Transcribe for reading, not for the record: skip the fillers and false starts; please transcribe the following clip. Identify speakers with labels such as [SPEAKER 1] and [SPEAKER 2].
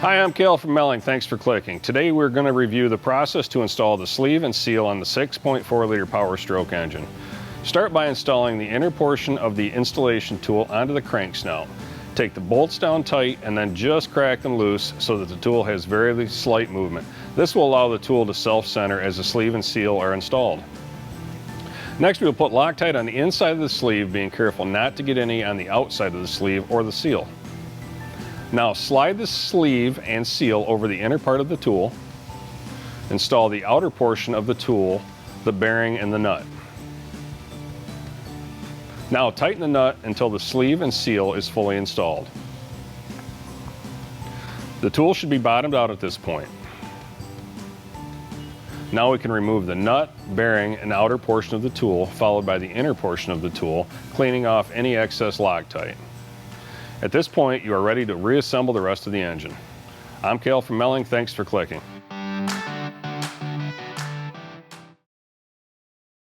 [SPEAKER 1] Hi, I'm Cale from Melling. Thanks for clicking. Today we're going to review the process to install the sleeve and seal on the 6.4 liter Powerstroke engine. Start by installing the inner portion of the installation tool onto the crank snout. Take the bolts down tight and then just crack them loose so that the tool has very slight movement. This will allow the tool to self-center as the sleeve and seal are installed. Next, we'll put Loctite on the inside of the sleeve, being careful not to get any on the outside of the sleeve or the seal. Now slide the sleeve and seal over the inner part of the tool. Install the outer portion of the tool, the bearing and the nut. Now tighten the nut until the sleeve and seal is fully installed. The tool should be bottomed out at this point. Now we can remove the nut, bearing, and outer portion of the tool, followed by the inner portion of the tool, cleaning off any excess Loctite. At this point, you are ready to reassemble the rest of the engine. I'm Cale from Melling. Thanks for clicking.